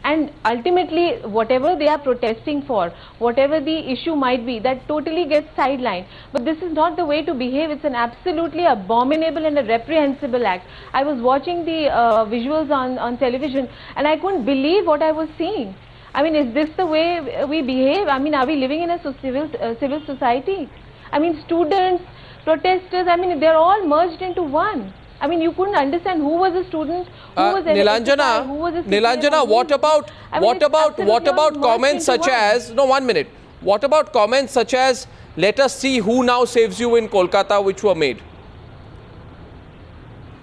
And ultimately, whatever they are protesting for, whatever the issue might be, that totally gets sidelined. But this is not the way to behave. It's an absolutely abominable and a reprehensible act. I was watching the visuals on television, and I couldn't believe what I was seeing. I mean, is this the way we behave? I mean, are we living in a civil society? I mean, students, protesters, I mean, they're all merged into one. I mean, you couldn't understand who was a student, who was Nilanjana, who was a Nilanjana, what about comments such as, no, 1 minute. What about comments such as, let us see who now saves you in Kolkata, which were made?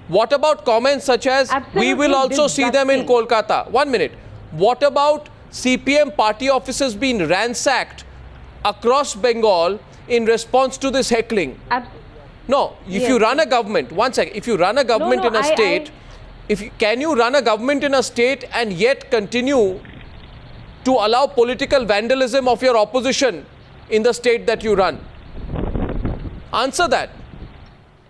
What about comments such as, we will also see them in Kolkata? 1 minute. What about CPM party offices being ransacked across Bengal in response to this heckling? No, if you run a government, 1 second, if you run a government in a state, can you run a government in a state and yet continue to allow political vandalism of your opposition in the state that you run? Answer that.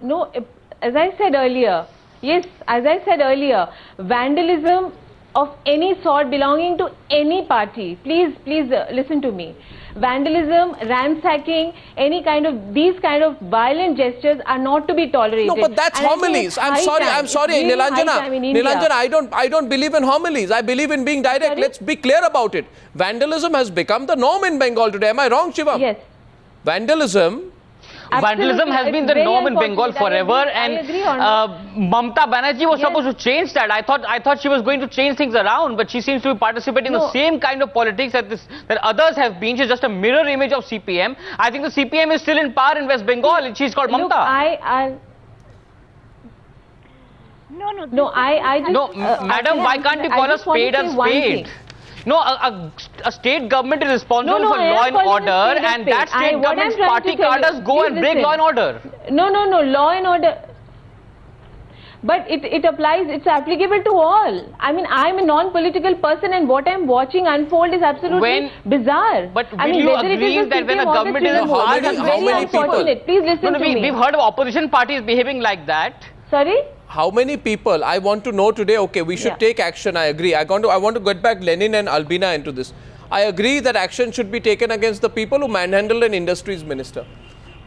No, as I said earlier, yes, as I said earlier, vandalism of any sort belonging to any party, please listen to me. Vandalism, ransacking, any kind of, these kind of violent gestures are not to be tolerated. No, but that's homilies. I'm sorry, really Nilanjana. Nilanjana, I don't believe in homilies. I believe in being direct. Sorry? Let's be clear about it. Vandalism has become the norm in Bengal today. Am I wrong, Shivam? Yes. Vandalism has been the norm in Bengal forever, and Mamata Banerjee was supposed to change that. I thought she was going to change things around, but she seems to be participating in the same kind of politics that others have been. She's just a mirror image of CPM. I think the CPM is still in power in West Bengal, and she's called Mamata. Madam, why can't you call a spade a spade? No, a state government is responsible for law and order, and that state government's party cadres go and break law and order. No, law and order. But it applies, it's applicable to all. I mean, I'm a non-political person, and what I'm watching unfold is absolutely bizarre. But will you agree that when a government is in power, how many people? Please listen to me. We've heard of opposition parties behaving like that. Sorry? How many people? I want to know today. Okay, we should take action. I agree. I want to get back Lenin and Albina into this. I agree that action should be taken against the people who manhandled an industries minister.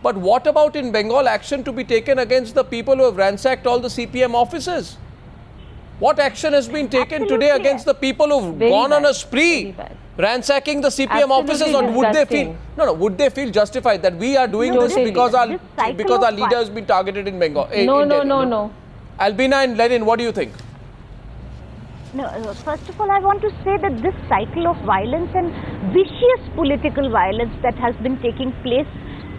But what about in Bengal action to be taken against the people who have ransacked all the CPM offices? What action has been taken today against the people who've gone on a spree ransacking the CPM offices? Or would they feel would they feel justified that we are doing this because our leader has been targeted in Bengal? No. Albina and Lenin, what do you think? No, first of all, I want to say that this cycle of violence and vicious political violence that has been taking place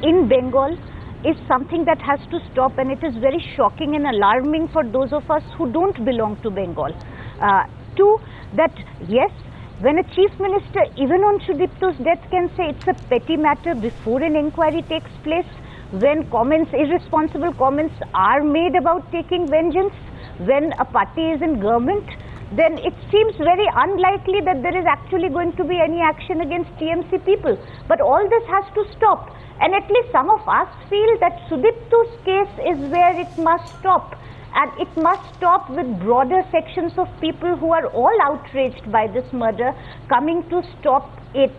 in Bengal is something that has to stop, and it is very shocking and alarming for those of us who don't belong to Bengal. Two, that yes, when a chief minister, even on Sudipto's death, can say it's a petty matter before an inquiry takes place, when irresponsible comments are made about taking vengeance, when a party is in government, then it seems very unlikely that there is actually going to be any action against TMC people. But all this has to stop. And at least some of us feel that Sudipto's case is where it must stop. And it must stop with broader sections of people who are all outraged by this murder coming to stop it.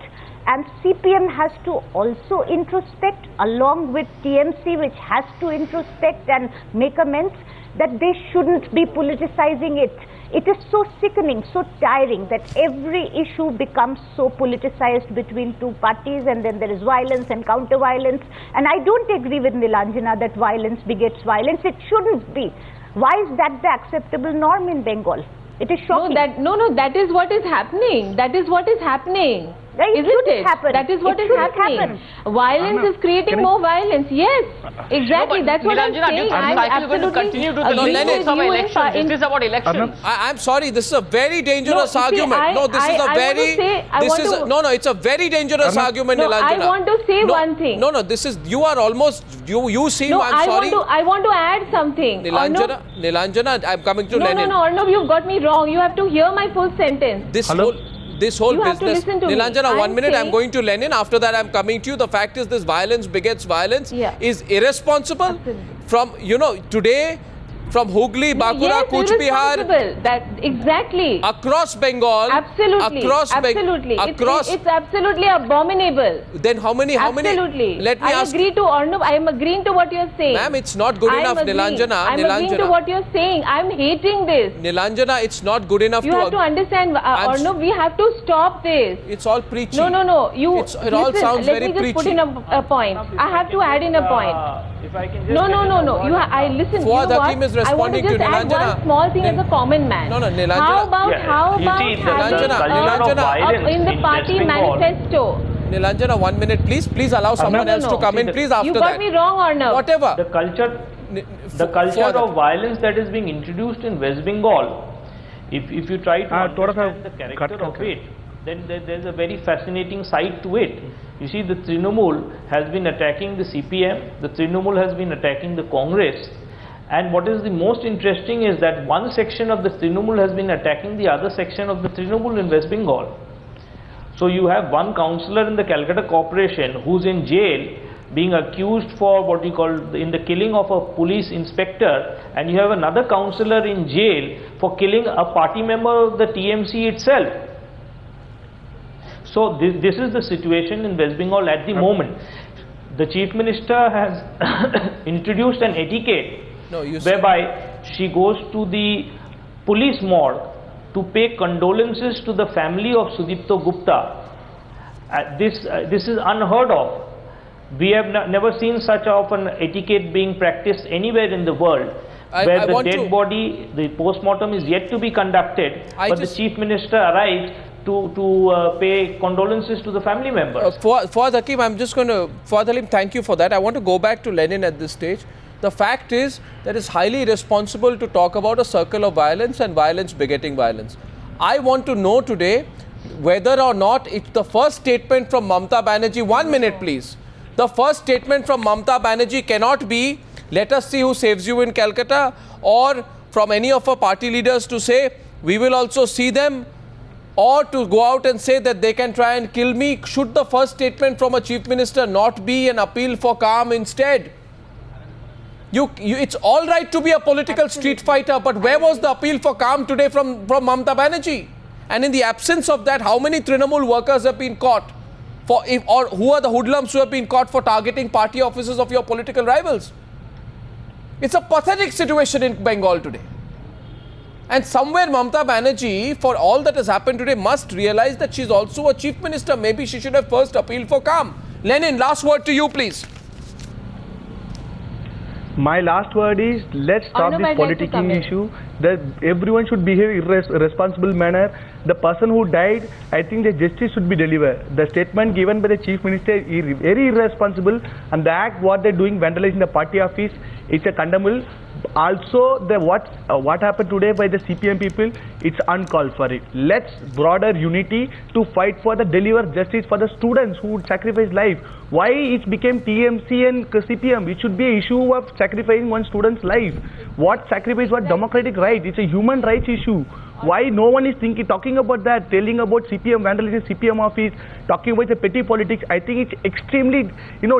And CPM has to also introspect, along with TMC, which has to introspect and make amends, that they shouldn't be politicizing it. It is so sickening, so tiring that every issue becomes so politicized between two parties, and then there is violence and counter-violence. And I don't agree with Nilanjana that violence begets violence. It shouldn't be. Why is that the acceptable norm in Bengal? It is shocking. No, that is what is happening. That is what is happening. Isn't it? That is what is happening. Violence is creating more violence. Yes, exactly. That's what I'm saying. I'm absolutely continue to the elections. Is this about elections? I'm sorry. This is a very dangerous argument. It's a very dangerous argument, Nilanjana. I want to say one thing. You are almost, you seem, I'm sorry. I want to add something. Nilanjana, I'm coming to Lenin. No, Arnab, you've got me wrong. You have to hear my full sentence. This whole business, Nilanjana, 1 minute, I'm going to Lenin. After that, I'm coming to you. The fact is, this violence begets violence is irresponsible. Absolutely. From, today, from Hooghly, Bakura, Yes, Cooch Behar, irresponsible. That exactly. across Bengal, Absolutely. Absolutely. It's absolutely abominable. Then how many? Absolutely. Let me ask. I agree to Arnab. I am agreeing to what you're saying. Ma'am, it's not good enough, Nilanjana. I'm agreeing to what you're saying. I'm hating this. Nilanjana, it's not good enough. You have to understand, Arnab. We have to stop this. It's all preachy. No. It all sounds very preachy. Let me just put in a point. I have to add in a point. If I can just No. I listen. Fuad you know Hakim what? is responding I to want to just add Nilanjana. one small thing as a common man. No, Nilanjana. How about you see, the Nilanjana, in the party manifesto? Nilanjana, 1 minute, please. Please allow someone else to come in, please. After You that, got me wrong, Arnab. whatever. the culture of violence that is being introduced in West Bengal, if you try to understand the character of it, then there's a very fascinating side to it. You see, the Trinamool has been attacking the CPM, the Trinamool has been attacking the Congress, and what is the most interesting is that one section of the Trinamool has been attacking the other section of the Trinamool in West Bengal. So you have one councillor in the Calcutta Corporation who's in jail being accused for what you call in the killing of a police inspector, and you have another councillor in jail for killing a party member of the TMC itself. So this is the situation in West Bengal at the moment. The Chief Minister has introduced an etiquette whereby she goes to the police morgue to pay condolences to the family of Sudipto Gupta. This is unheard of. We have never seen such of an etiquette being practiced anywhere in the world, where the dead body, the post-mortem is yet to be conducted, but the Chief Minister arrives to pay condolences to the family members. Fuad Hakim, I'm just going to, Fuad Halim, thank you for that. I want to go back to Lenin at this stage. The fact is that it's highly irresponsible to talk about a circle of violence and violence begetting violence. I want to know today whether or not it's the first statement from Mamata Banerjee. 1 minute, please. The first statement from Mamata Banerjee cannot be, let us see who saves you in Calcutta, or from any of our party leaders to say, we will also see them, or to go out and say that they can try and kill me. Should the first statement from a Chief Minister not be an appeal for calm instead? It's all right to be a political street fighter, but where was the appeal for calm today from Mamata Banerjee? And in the absence of that, how many Trinamool workers have been caught? Or who are the hoodlums who have been caught for targeting party offices of your political rivals? It's a pathetic situation in Bengal today. And somewhere Mamata Banerjee, for all that has happened today, must realize that she's also a Chief Minister. Maybe she should have first appealed for calm. Lenin, last word to you, please. My last word is, let's stop this politicking issue. That everyone should behave in a responsible manner. The person who died, I think the justice should be delivered. The statement given by the Chief Minister is very irresponsible, and the act what they're doing, vandalizing the party office, it's a condemnable. Also, what happened today by the CPM people, it's uncalled for it. Let's broader unity to fight for the deliver justice for the students who sacrificed life. Why it became TMC and CPM? It should be an issue of sacrificing one student's life. What sacrifice? What democratic right? It's a human rights issue. Why no one is talking about that, telling about CPM, vandalizing CPM office, talking about the petty politics? I think it's extremely,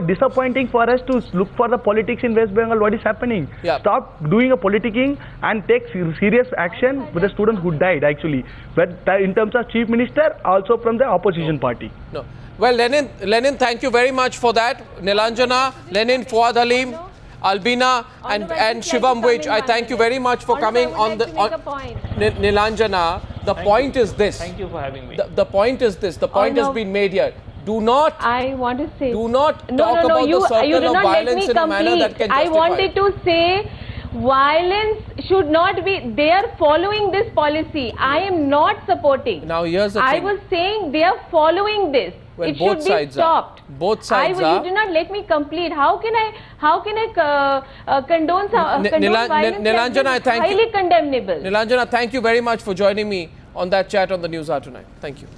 disappointing for us to look for the politics in West Bengal. What is happening? Yeah. Stop doing a politicking and take serious action with the students who died actually. But in terms of Chief Minister, also from the opposition party. No. Well, Lenin, thank you very much for that. Nilanjana, Lenin, Fuad Halim, Albina and Shivam Vij, I thank you very much for coming on the Nilanjana. The point is this. Thank you for having me. The point is this. The point has been made here. Do not. I want to say. Do not talk about the circle of violence in a manner that can justify. I wanted to say, violence should not be. They are following this policy. I am not supporting. Now here's the thing. I was saying they are following this. Well, it should be stopped. Both sides are. You do not let me complete. How can I condone violence? Nilanjana, I thank you. Highly condemnable. Nilanjana, thank you very much for joining me on that chat on the News Hour tonight. Thank you.